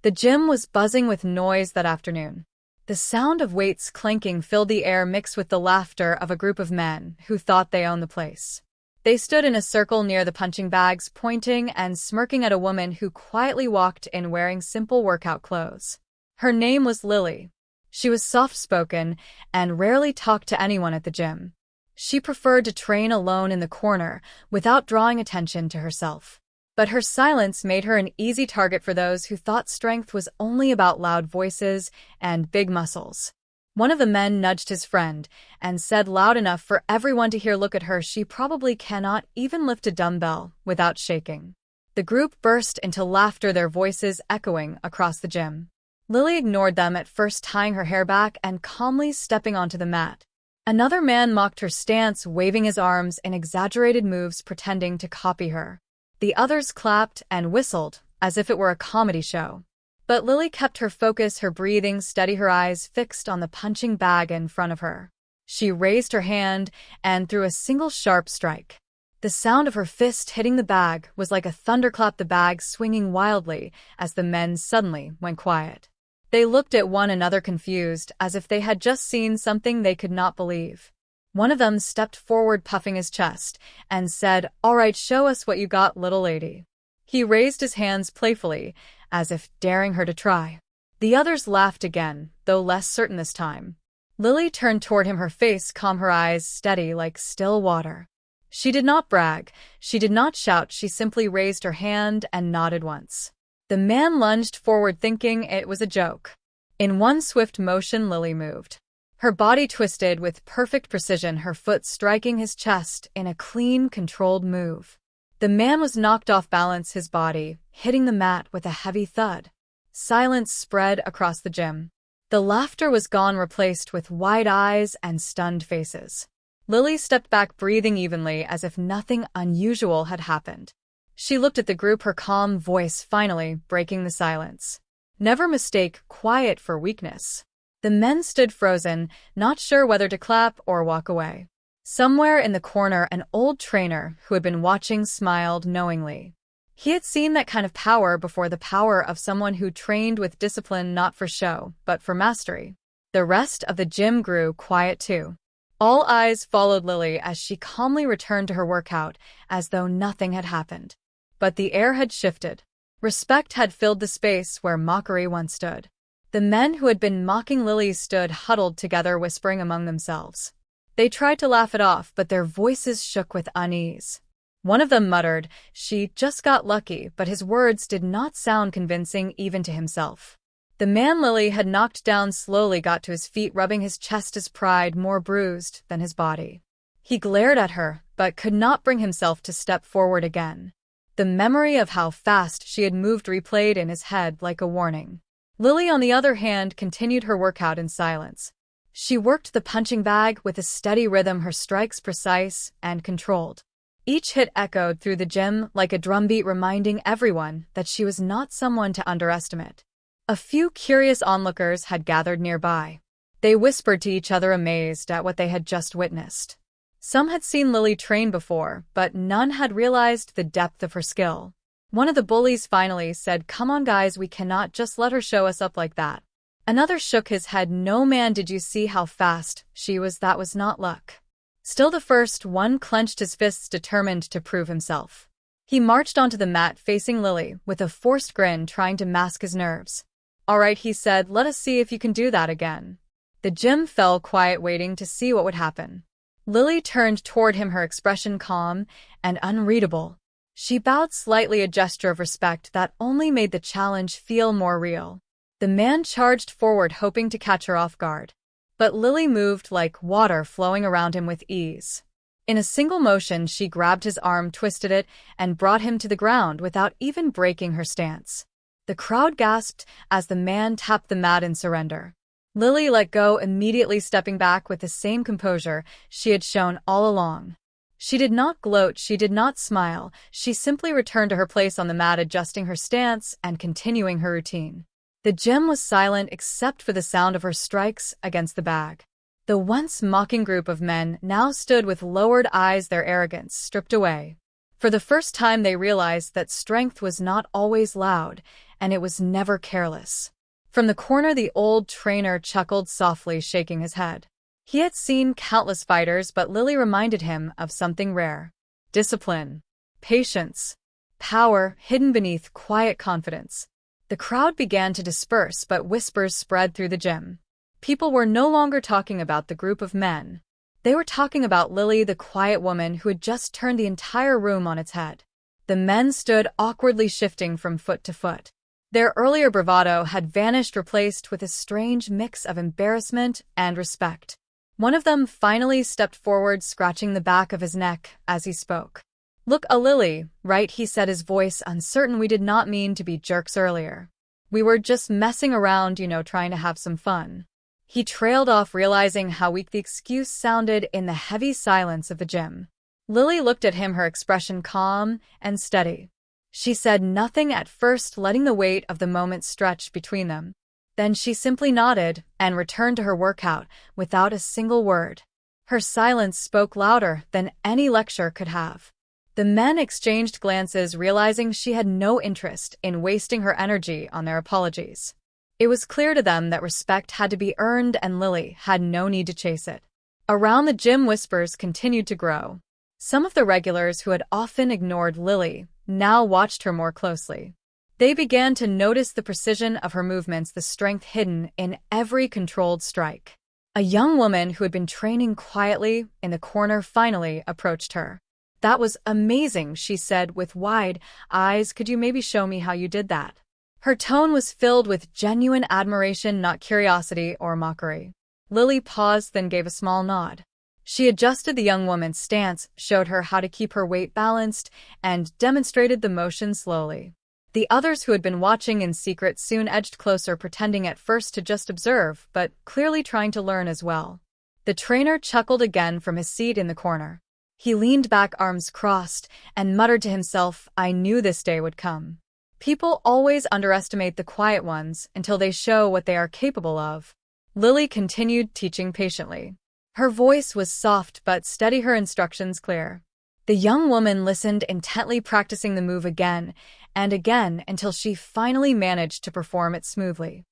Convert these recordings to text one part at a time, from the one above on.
The gym was buzzing with noise that afternoon. The sound of weights clanking filled the air mixed with the laughter of a group of men who thought they owned the place. They stood in a circle near the punching bags, pointing and smirking at a woman who quietly walked in wearing simple workout clothes. Her name was Lily. She was soft-spoken and rarely talked to anyone at the gym. She preferred to train alone in the corner without drawing attention to herself. But her silence made her an easy target for those who thought strength was only about loud voices and big muscles. One of the men nudged his friend and said loud enough for everyone to hear, "Look at her, she probably cannot even lift a dumbbell without shaking." The group burst into laughter, their voices echoing across the gym. Lily ignored them at first, tying her hair back and calmly stepping onto the mat. Another man mocked her stance, waving his arms in exaggerated moves, pretending to copy her. The others clapped and whistled, as if it were a comedy show. But Lily kept her focus, her breathing steady, her eyes fixed on the punching bag in front of her. She raised her hand and threw a single sharp strike. The sound of her fist hitting the bag was like a thunderclap, the bag swinging wildly as the men suddenly went quiet. They looked at one another confused, as if they had just seen something they could not believe. One of them stepped forward, puffing his chest, and said, "All right, show us what you got, little lady." He raised his hands playfully, as if daring her to try. The others laughed again, though less certain this time. Lily turned toward him, her face calm, her eyes steady like still water. She did not brag, she did not shout, she simply raised her hand and nodded once. The man lunged forward, thinking it was a joke. In one swift motion, Lily moved. Her body twisted with perfect precision, her foot striking his chest in a clean, controlled move. The man was knocked off balance, his body hitting the mat with a heavy thud. Silence spread across the gym. The laughter was gone, replaced with wide eyes and stunned faces. Lily stepped back, breathing evenly as if nothing unusual had happened. She looked at the group, her calm voice finally breaking the silence. "Never mistake quiet for weakness." The men stood frozen, not sure whether to clap or walk away. Somewhere in the corner, an old trainer who had been watching smiled knowingly. He had seen that kind of power before, the power of someone who trained with discipline, not for show, but for mastery. The rest of the gym grew quiet too. All eyes followed Lily as she calmly returned to her workout, as though nothing had happened. But the air had shifted. Respect had filled the space where mockery once stood. The men who had been mocking Lily stood huddled together, whispering among themselves. They tried to laugh it off, but their voices shook with unease. One of them muttered, "She just got lucky," but his words did not sound convincing even to himself. The man Lily had knocked down slowly got to his feet, rubbing his chest, his pride more bruised than his body. He glared at her, but could not bring himself to step forward again. The memory of how fast she had moved replayed in his head like a warning. Lily, on the other hand, continued her workout in silence. She worked the punching bag with a steady rhythm, her strikes precise and controlled. Each hit echoed through the gym like a drumbeat, reminding everyone that she was not someone to underestimate. A few curious onlookers had gathered nearby. They whispered to each other, amazed at what they had just witnessed. Some had seen Lily train before, but none had realized the depth of her skill. One of the bullies finally said, "Come on guys, we cannot just let her show us up like that." Another shook his head, "No man, did you see how fast she was? That was not luck." Still the first one clenched his fists, determined to prove himself. He marched onto the mat facing Lily with a forced grin, trying to mask his nerves. "All right," he said, "let us see if you can do that again." The gym fell quiet, waiting to see what would happen. Lily turned toward him, her expression calm and unreadable. She bowed slightly, a gesture of respect that only made the challenge feel more real. The man charged forward, hoping to catch her off guard. But Lily moved like water, flowing around him with ease. In a single motion, she grabbed his arm, twisted it, and brought him to the ground without even breaking her stance. The crowd gasped as the man tapped the mat in surrender. Lily let go, immediately stepping back with the same composure she had shown all along. She did not gloat, she did not smile, she simply returned to her place on the mat, adjusting her stance and continuing her routine. The gym was silent except for the sound of her strikes against the bag. The once mocking group of men now stood with lowered eyes, their arrogance stripped away. For the first time they realized that strength was not always loud, and it was never careless. From the corner, the old trainer chuckled softly, shaking his head. He had seen countless fighters, but Lily reminded him of something rare. Discipline, patience, power hidden beneath quiet confidence. The crowd began to disperse, but whispers spread through the gym. People were no longer talking about the group of men. They were talking about Lily, the quiet woman who had just turned the entire room on its head. The men stood awkwardly, shifting from foot to foot. Their earlier bravado had vanished, replaced with a strange mix of embarrassment and respect. One of them finally stepped forward, scratching the back of his neck as he spoke. "Look, a Lily, right?" he said, his voice uncertain. "We did not mean to be jerks earlier. We were just messing around, trying to have some fun." He trailed off, realizing how weak the excuse sounded in the heavy silence of the gym. Lily looked at him, her expression calm and steady. She said nothing at first, letting the weight of the moment stretch between them. Then she simply nodded and returned to her workout without a single word. Her silence spoke louder than any lecture could have. The men exchanged glances, realizing she had no interest in wasting her energy on their apologies. It was clear to them that respect had to be earned, and Lily had no need to chase it. Around the gym, whispers continued to grow. Some of the regulars who had often ignored Lily now watched her more closely. They began to notice the precision of her movements, the strength hidden in every controlled strike. A young woman who had been training quietly in the corner finally approached her. "That was amazing," she said with wide eyes. "Could you maybe show me how you did that?" Her tone was filled with genuine admiration, not curiosity or mockery. Lily paused, then gave a small nod. She adjusted the young woman's stance, showed her how to keep her weight balanced, and demonstrated the motion slowly. The others who had been watching in secret soon edged closer, pretending at first to just observe, but clearly trying to learn as well. The trainer chuckled again from his seat in the corner. He leaned back, arms crossed, and muttered to himself, "I knew this day would come." People always underestimate the quiet ones until they show what they are capable of. Lily continued teaching patiently. Her voice was soft but steady, her instructions clear. The young woman listened intently, practicing the move again and again until she finally managed to perform it smoothly.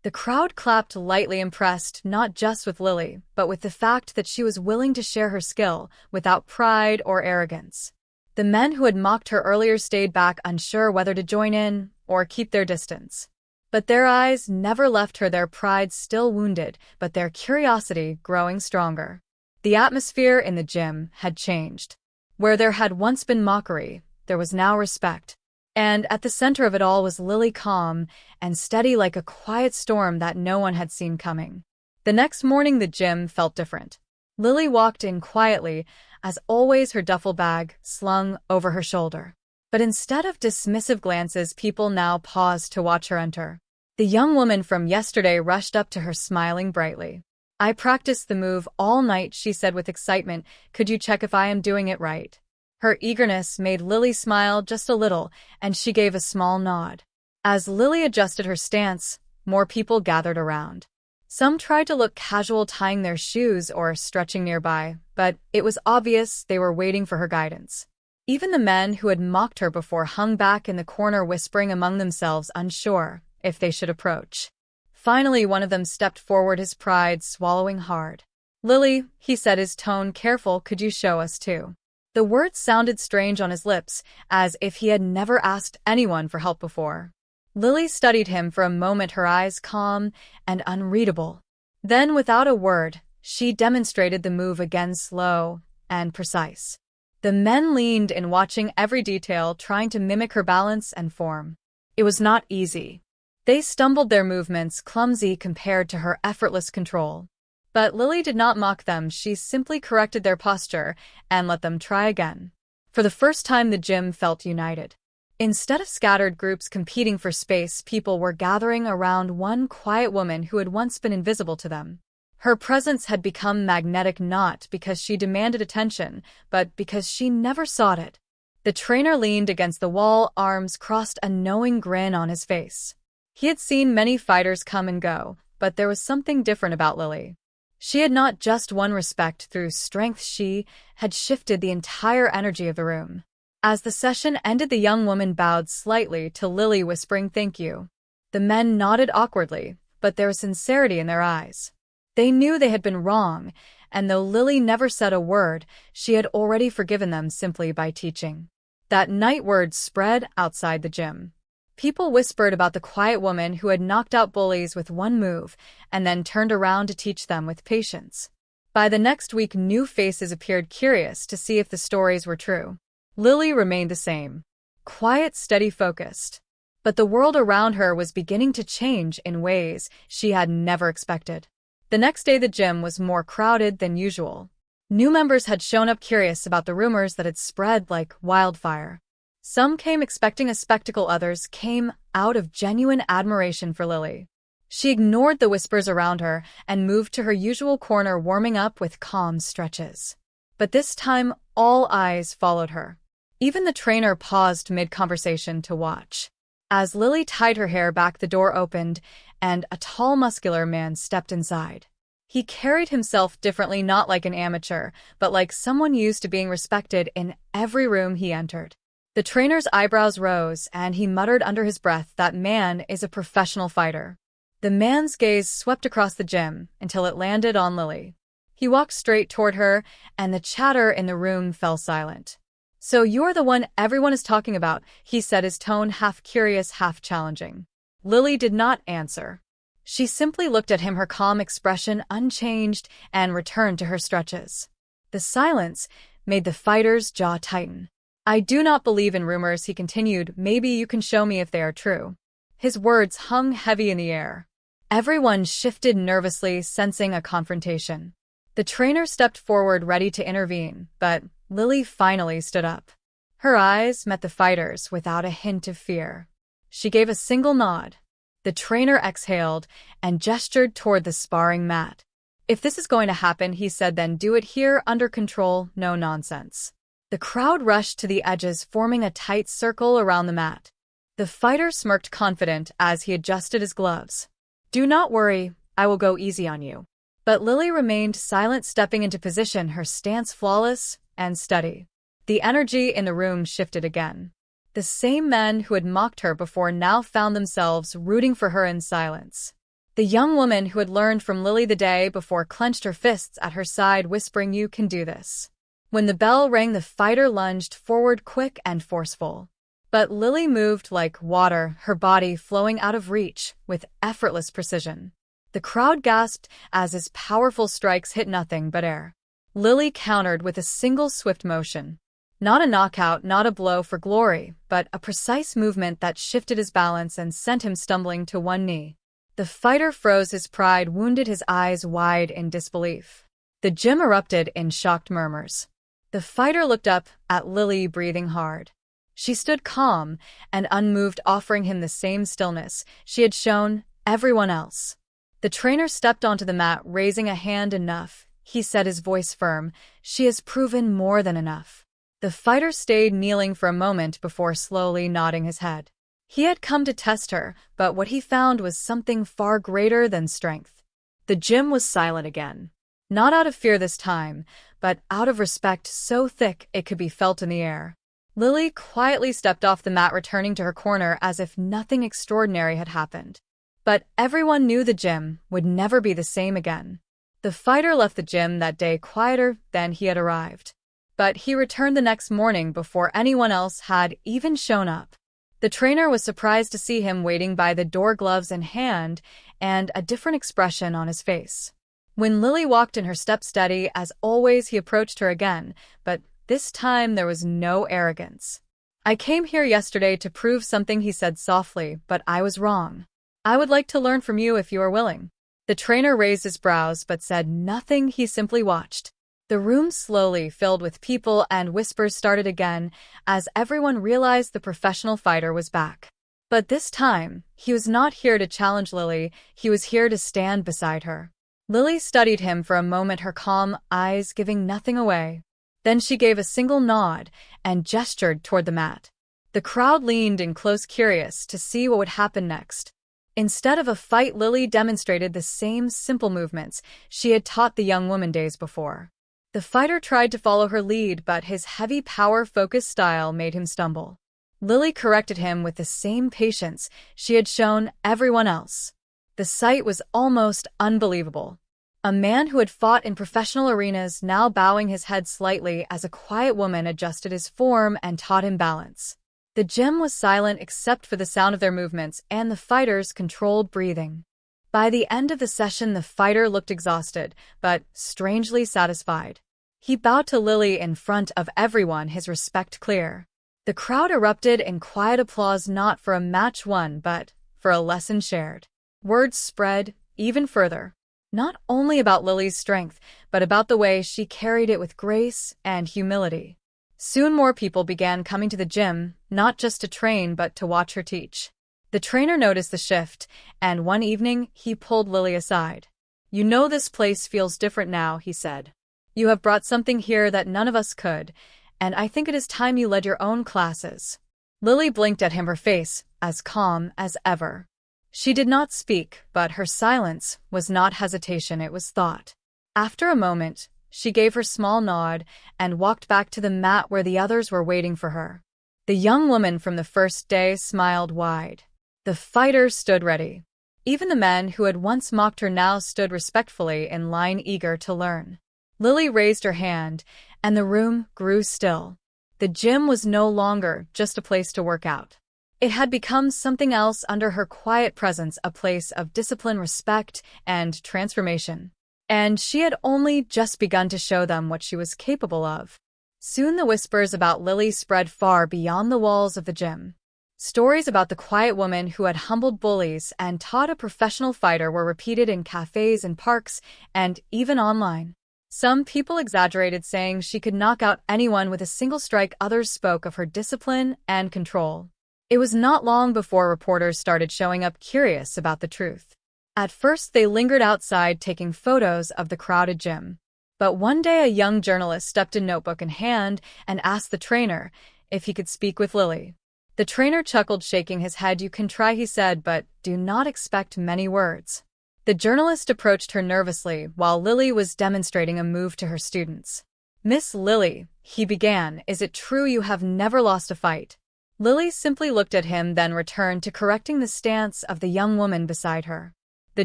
The crowd clapped lightly, impressed not just with Lily, but with the fact that she was willing to share her skill without pride or arrogance. The men who had mocked her earlier stayed back, unsure whether to join in or keep their distance. But their eyes never left her, their pride still wounded, but their curiosity growing stronger. The atmosphere in the gym had changed. Where there had once been mockery, there was now respect. And at the center of it all was Lily, calm and steady like a quiet storm that no one had seen coming. The next morning, the gym felt different. Lily walked in quietly, as always, her duffel bag slung over her shoulder. But instead of dismissive glances, people now paused to watch her enter. The young woman from yesterday rushed up to her, smiling brightly. "I practiced the move all night," she said with excitement. "Could you check if I am doing it right?" Her eagerness made Lily smile just a little, and she gave a small nod. As Lily adjusted her stance, more people gathered around. Some tried to look casual, tying their shoes or stretching nearby, but it was obvious they were waiting for her guidance. Even the men who had mocked her before hung back in the corner, whispering among themselves, unsure if they should approach. Finally, one of them stepped forward, his pride swallowing hard. "Lily," he said, his tone careful, "could you show us too?" The words sounded strange on his lips, as if he had never asked anyone for help before. Lily studied him for a moment, her eyes calm and unreadable. Then, without a word, she demonstrated the move again, slow and precise. The men leaned in, watching every detail, trying to mimic her balance and form. It was not easy. They stumbled, their movements clumsy compared to her effortless control. But Lily did not mock them, she simply corrected their posture and let them try again. For the first time, the gym felt united. Instead of scattered groups competing for space, people were gathering around one quiet woman who had once been invisible to them. Her presence had become magnetic, not because she demanded attention, but because she never sought it. The trainer leaned against the wall, arms crossed, a knowing grin on his face. He had seen many fighters come and go, but there was something different about Lily. She had not just won respect through strength, she had shifted the entire energy of the room. As the session ended, the young woman bowed slightly to Lily, whispering thank you. The men nodded awkwardly, but there was sincerity in their eyes. They knew they had been wrong, and though Lily never said a word, she had already forgiven them simply by teaching. That night, word spread outside the gym. People whispered about the quiet woman who had knocked out bullies with one move and then turned around to teach them with patience. By the next week, new faces appeared, curious to see if the stories were true. Lily remained the same, quiet, steady, focused. But the world around her was beginning to change in ways she had never expected. The next day, the gym was more crowded than usual. New members had shown up, curious about the rumors that had spread like wildfire. Some came expecting a spectacle, others came out of genuine admiration for Lily. She ignored the whispers around her and moved to her usual corner, warming up with calm stretches. But this time, all eyes followed her. Even the trainer paused mid-conversation to watch. As Lily tied her hair back, the door opened, and a tall, muscular man stepped inside. He carried himself differently, not like an amateur, but like someone used to being respected in every room he entered. The trainer's eyebrows rose, and he muttered under his breath, "That man is a professional fighter." The man's gaze swept across the gym until it landed on Lily. He walked straight toward her, and the chatter in the room fell silent. "So you're the one everyone is talking about," he said, his tone half curious, half challenging. Lily did not answer. She simply looked at him, her calm expression unchanged, and returned to her stretches. The silence made the fighter's jaw tighten. "I do not believe in rumors," he continued. "Maybe you can show me if they are true." His words hung heavy in the air. Everyone shifted nervously, sensing a confrontation. The trainer stepped forward, ready to intervene, but Lily finally stood up. Her eyes met the fighter's without a hint of fear. She gave a single nod. The trainer exhaled and gestured toward the sparring mat. "If this is going to happen," he said, "then do it here, under control, no nonsense." The crowd rushed to the edges, forming a tight circle around the mat. The fighter smirked, confident, as he adjusted his gloves. "Do not worry, I will go easy on you." But Lily remained silent, stepping into position, her stance flawless and steady. The energy in the room shifted again. The same men who had mocked her before now found themselves rooting for her in silence. The young woman who had learned from Lily the day before clenched her fists at her side, whispering, "You can do this." When the bell rang, the fighter lunged forward, quick and forceful. But Lily moved like water, her body flowing out of reach with effortless precision. The crowd gasped as his powerful strikes hit nothing but air. Lily countered with a single swift motion. Not a knockout, not a blow for glory, but a precise movement that shifted his balance and sent him stumbling to one knee. The fighter froze, his pride wounded, his eyes wide in disbelief. The gym erupted in shocked murmurs. The fighter looked up at Lily, breathing hard. She stood calm and unmoved, offering him the same stillness she had shown everyone else. The trainer stepped onto the mat, raising a hand. "Enough," he said, his voice firm. "She has proven more than enough." The fighter stayed kneeling for a moment before slowly nodding his head. He had come to test her, but what he found was something far greater than strength. The gym was silent again. Not out of fear this time, but out of respect so thick it could be felt in the air. Lily quietly stepped off the mat, returning to her corner as if nothing extraordinary had happened. But everyone knew the gym would never be the same again. The fighter left the gym that day quieter than he had arrived. But he returned the next morning before anyone else had even shown up. The trainer was surprised to see him waiting by the door, gloves in hand, and a different expression on his face. When Lily walked in, her step steady as always, he approached her again, but this time there was no arrogance. "I came here yesterday to prove something," he said softly, "but I was wrong. I would like to learn from you if you are willing." The trainer raised his brows but said nothing. He simply watched. The room slowly filled with people, and whispers started again as everyone realized the professional fighter was back. But this time, he was not here to challenge Lily, he was here to stand beside her. Lily studied him for a moment, her calm eyes giving nothing away. Then she gave a single nod and gestured toward the mat. The crowd leaned in close, curious to see what would happen next. Instead of a fight, Lily demonstrated the same simple movements she had taught the young woman days before. The fighter tried to follow her lead, but his heavy power-focused style made him stumble. Lily corrected him with the same patience she had shown everyone else. The sight was almost unbelievable. A man who had fought in professional arenas now bowing his head slightly as a quiet woman adjusted his form and taught him balance. The gym was silent except for the sound of their movements and the fighter's controlled breathing. By the end of the session, the fighter looked exhausted, but strangely satisfied. He bowed to Lily in front of everyone, his respect clear. The crowd erupted in quiet applause, not for a match won, but for a lesson shared. Words spread even further, not only about Lily's strength, but about the way she carried it with grace and humility. Soon more people began coming to the gym, not just to train, but to watch her teach. The trainer noticed the shift, and one evening he pulled Lily aside. "You know, this place feels different now," he said. "You have brought something here that none of us could, and I think it is time you led your own classes." Lily blinked at him, her face as calm as ever. She did not speak, but her silence was not hesitation, it was thought. After a moment, she gave her small nod and walked back to the mat where the others were waiting for her. The young woman from the first day smiled wide. The fighter stood ready. Even the men who had once mocked her now stood respectfully in line, eager to learn. Lily raised her hand, and the room grew still. The gym was no longer just a place to work out. It had become something else under her quiet presence, a place of discipline, respect, and transformation. And she had only just begun to show them what she was capable of. Soon the whispers about Lily spread far beyond the walls of the gym. Stories about the quiet woman who had humbled bullies and taught a professional fighter were repeated in cafes and parks, and even online. Some people exaggerated, saying she could knock out anyone with a single strike. Others spoke of her discipline and control. It was not long before reporters started showing up, curious about the truth. At first, they lingered outside taking photos of the crowded gym. But one day a young journalist stepped in, notebook in hand, and asked the trainer if he could speak with Lily. The trainer chuckled, shaking his head. "You can try," he said, "but do not expect many words." The journalist approached her nervously while Lily was demonstrating a move to her students. "Miss Lily," he began, "is it true you have never lost a fight?" Lily simply looked at him, then returned to correcting the stance of the young woman beside her. The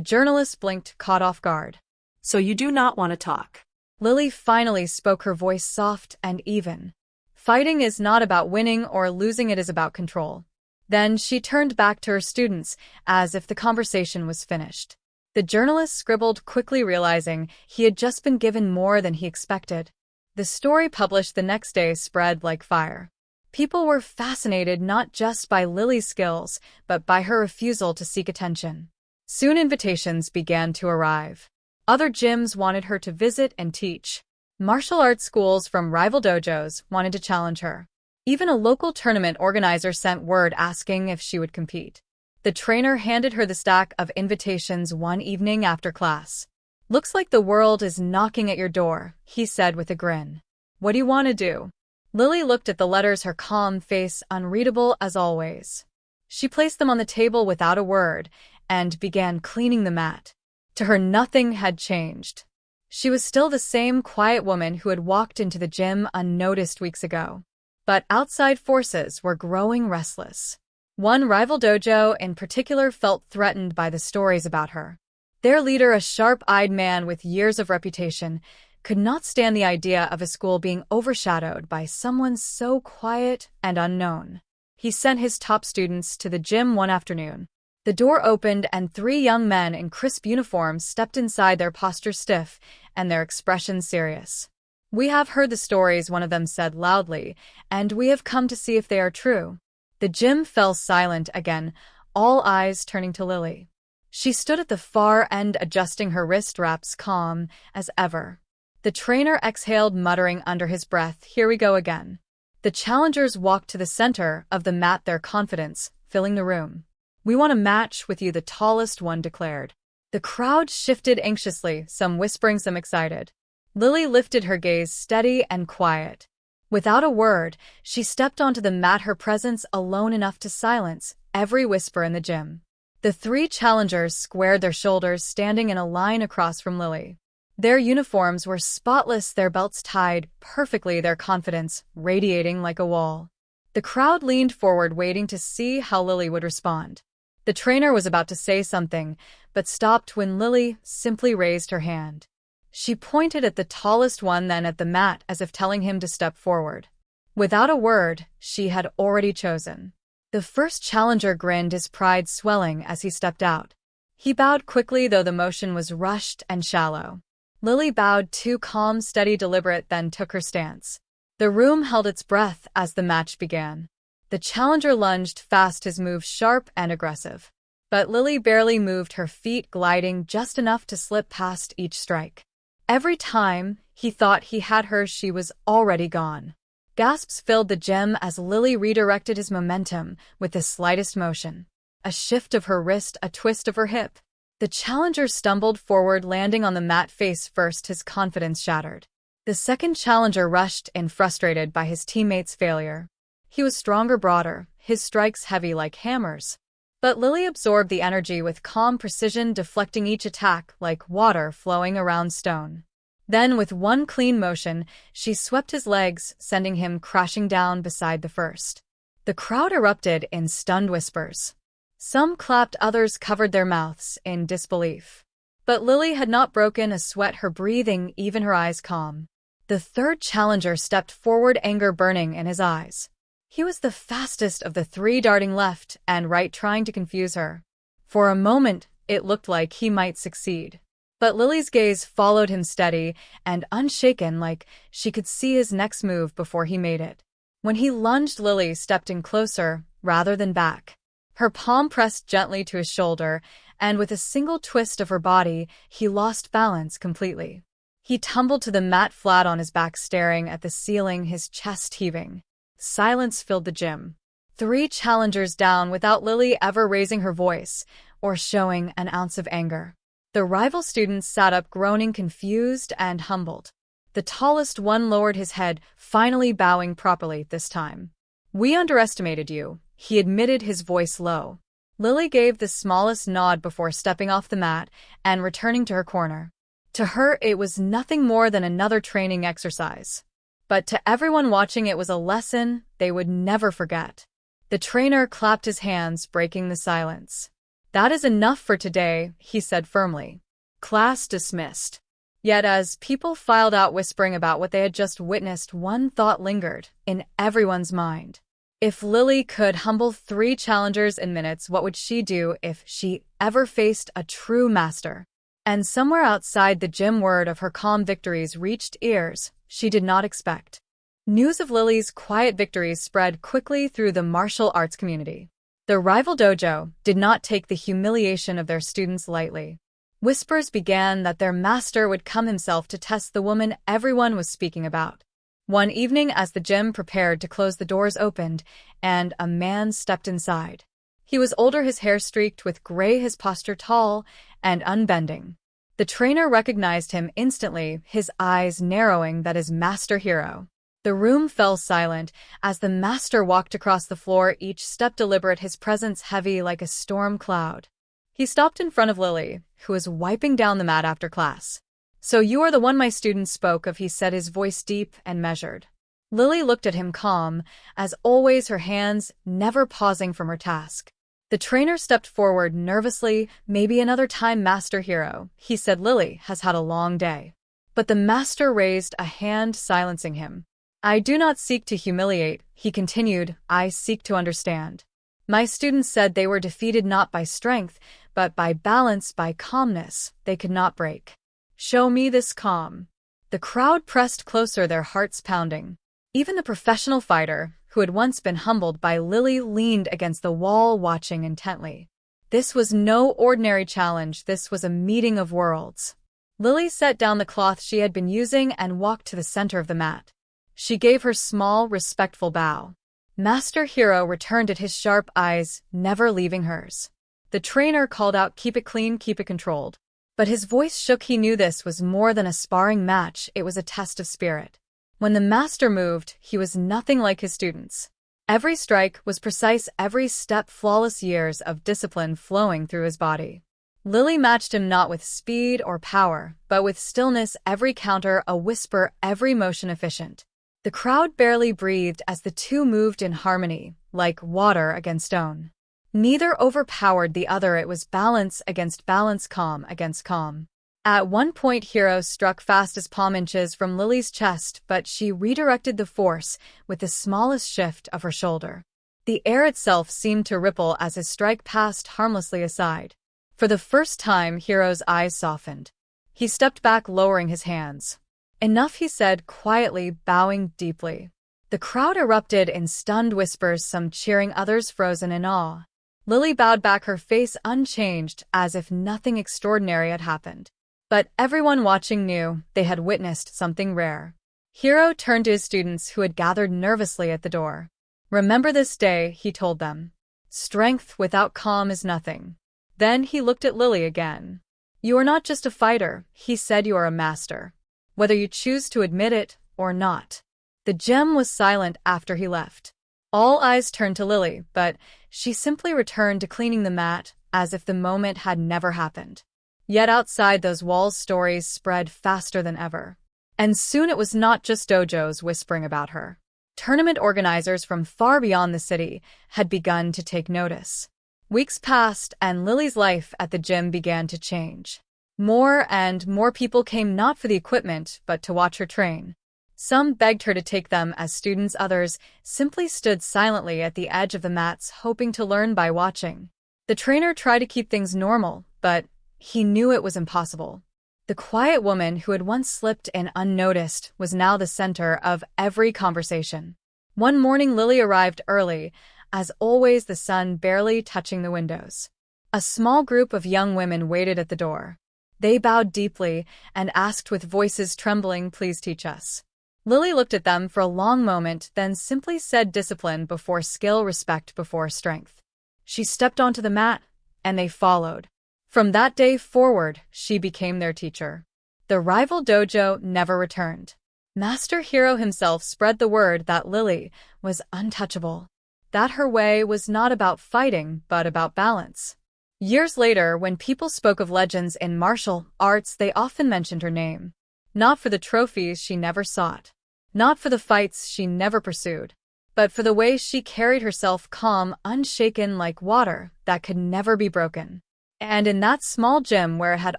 journalist blinked, caught off guard. "So you do not want to talk?" Lily finally spoke, her voice soft and even. "Fighting is not about winning or losing, it is about control." Then she turned back to her students, as if the conversation was finished. The journalist scribbled quickly, realizing he had just been given more than he expected. The story, published the next day, spread like fire. People were fascinated not just by Lily's skills, but by her refusal to seek attention. Soon invitations began to arrive. Other gyms wanted her to visit and teach. Martial arts schools from rival dojos wanted to challenge her. Even a local tournament organizer sent word asking if she would compete. The trainer handed her the stack of invitations one evening after class. "Looks like the world is knocking at your door," he said with a grin. "What do you want to do?" Lily looked at the letters, her calm face unreadable as always. She placed them on the table without a word and began cleaning the mat. To her, nothing had changed. She was still the same quiet woman who had walked into the gym unnoticed weeks ago. But outside forces were growing restless. One rival dojo in particular felt threatened by the stories about her. Their leader, a sharp-eyed man with years of reputation, could not stand the idea of a school being overshadowed by someone so quiet and unknown. He sent his top students to the gym one afternoon. The door opened and 3 young men in crisp uniforms stepped inside, their posture stiff and their expressions serious. "We have heard the stories," one of them said loudly, "and we have come to see if they are true." The gym fell silent again, all eyes turning to Lily. She stood at the far end, adjusting her wrist wraps, calm as ever. The trainer exhaled, muttering under his breath, "Here we go again." The challengers walked to the center of the mat, their confidence filling the room. "We want a match with you," the tallest one declared. The crowd shifted anxiously, some whispering, some excited. Lily lifted her gaze, steady and quiet. Without a word, she stepped onto the mat, her presence alone enough to silence every whisper in the gym. The 3 challengers squared their shoulders, standing in a line across from Lily. Their uniforms were spotless, their belts tied perfectly, their confidence radiating like a wall. The crowd leaned forward, waiting to see how Lily would respond. The trainer was about to say something, but stopped when Lily simply raised her hand. She pointed at the tallest one, then at the mat, as if telling him to step forward. Without a word, she had already chosen. The first challenger grinned, his pride swelling as he stepped out. He bowed quickly, though the motion was rushed and shallow. Lily bowed too, calm, steady, deliberate, then took her stance. The room held its breath as the match began. The challenger lunged fast, his move sharp and aggressive. But Lily barely moved, her feet gliding just enough to slip past each strike. Every time he thought he had her, she was already gone. Gasps filled the gym as Lily redirected his momentum with the slightest motion. A shift of her wrist, a twist of her hip. The challenger stumbled forward, landing on the mat face first, his confidence shattered. The second challenger rushed in, frustrated by his teammate's failure. He was stronger, broader, his strikes heavy like hammers. But Lily absorbed the energy with calm precision, deflecting each attack like water flowing around stone. Then, with one clean motion, she swept his legs, sending him crashing down beside the first. The crowd erupted in stunned whispers. Some clapped, others covered their mouths in disbelief. But Lily had not broken a sweat, her breathing, even her eyes calm. The third challenger stepped forward, anger burning in his eyes. He was the fastest of the three, darting left and right, trying to confuse her. For a moment, it looked like he might succeed. But Lily's gaze followed him, steady and unshaken, like she could see his next move before he made it. When he lunged, Lily stepped in closer, rather than back. Her palm pressed gently to his shoulder, and with a single twist of her body, he lost balance completely. He tumbled to the mat, flat on his back, staring at the ceiling, his chest heaving. Silence filled the gym. 3 challengers down, without Lily ever raising her voice or showing an ounce of anger. The rival students sat up, groaning, confused and humbled. The tallest one lowered his head, finally bowing properly this time. "We underestimated you," he admitted, his voice low. Lily gave the smallest nod before stepping off the mat and returning to her corner. To her, it was nothing more than another training exercise. But to everyone watching, it was a lesson they would never forget. The trainer clapped his hands, breaking the silence. "That is enough for today," he said firmly. Class dismissed. Yet as people filed out whispering about what they had just witnessed, one thought lingered in everyone's mind. If Lily could humble 3 challengers in minutes, what would she do if she ever faced a true master? And somewhere outside the gym, word of her calm victories reached ears she did not expect. News of Lily's quiet victories spread quickly through the martial arts community. The rival dojo did not take the humiliation of their students lightly. Whispers began that their master would come himself to test the woman everyone was speaking about. One evening, as the gym prepared to close, the doors opened, and a man stepped inside. He was older, his hair streaked with gray, his posture tall and unbending. The trainer recognized him instantly, his eyes narrowing. "That is Master Hero." The room fell silent as the master walked across the floor, each step deliberate, his presence heavy like a storm cloud. He stopped in front of Lily, who was wiping down the mat after class. "So you are the one my students spoke of," he said, his voice deep and measured. Lily looked at him, calm as always, her hands never pausing from her task. The trainer stepped forward nervously. "Maybe another time, Master Hero," he said. "Lily has had a long day." But the master raised a hand, silencing him. "I do not seek to humiliate," he continued. "I seek to understand. My students said they were defeated not by strength, but by balance, by calmness they could not break. Show me this calm." The crowd pressed closer, their hearts pounding. Even the professional fighter, who had once been humbled by Lily, leaned against the wall, watching intently. This was no ordinary challenge, this was a meeting of worlds. Lily set down the cloth she had been using and walked to the center of the mat. She gave her small, respectful bow. Master Hero returned it, his sharp eyes never leaving hers. The trainer called out, "Keep it clean, keep it controlled." But his voice shook. He knew this was more than a sparring match, it was a test of spirit. When the master moved, he was nothing like his students. Every strike was precise, every step flawless, years of discipline flowing through his body. Lily matched him not with speed or power, but with stillness, every counter a whisper, every motion efficient. The crowd barely breathed as the two moved in harmony, like water against stone. Neither overpowered the other, it was balance against balance, calm against calm. At one point, Hero struck fast as palm inches from Lily's chest, but she redirected the force with the smallest shift of her shoulder. The air itself seemed to ripple as his strike passed harmlessly aside. For the first time, Hero's eyes softened. He stepped back, lowering his hands. "Enough," he said quietly, bowing deeply. The crowd erupted in stunned whispers, some cheering, others frozen in awe. Lily bowed back, her face unchanged, as if nothing extraordinary had happened. But everyone watching knew they had witnessed something rare. Hero turned to his students who had gathered nervously at the door. "Remember this day," he told them. "Strength without calm is nothing." Then he looked at Lily again. "You are not just a fighter," he said, "you are a master. Whether you choose to admit it or not." The gem was silent after he left. All eyes turned to Lily, but she simply returned to cleaning the mat, as if the moment had never happened. Yet outside those walls, stories spread faster than ever. And soon it was not just dojos whispering about her. Tournament organizers from far beyond the city had begun to take notice. Weeks passed, and Lily's life at the gym began to change. More and more people came not for the equipment, but to watch her train. Some begged her to take them as students, others simply stood silently at the edge of the mats, hoping to learn by watching. The trainer tried to keep things normal, but he knew it was impossible. The quiet woman who had once slipped in unnoticed was now the center of every conversation. One morning, Lily arrived early, as always, the sun barely touching the windows. A small group of young women waited at the door. They bowed deeply and asked with voices trembling, "Please teach us." Lily looked at them for a long moment, then simply said, "Discipline before skill, respect before strength." She stepped onto the mat, and they followed. From that day forward, she became their teacher. The rival dojo never returned. Master Hero himself spread the word that Lily was untouchable, that her way was not about fighting, but about balance. Years later, when people spoke of legends in martial arts, they often mentioned her name. Not for the trophies she never sought, not for the fights she never pursued, but for the way she carried herself, calm, unshaken, like water that could never be broken. And in that small gym where it had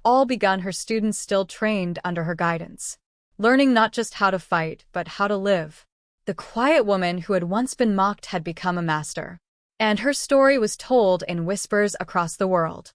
all begun, her students still trained under her guidance, learning not just how to fight, but how to live. The quiet woman who had once been mocked had become a master, and her story was told in whispers across the world.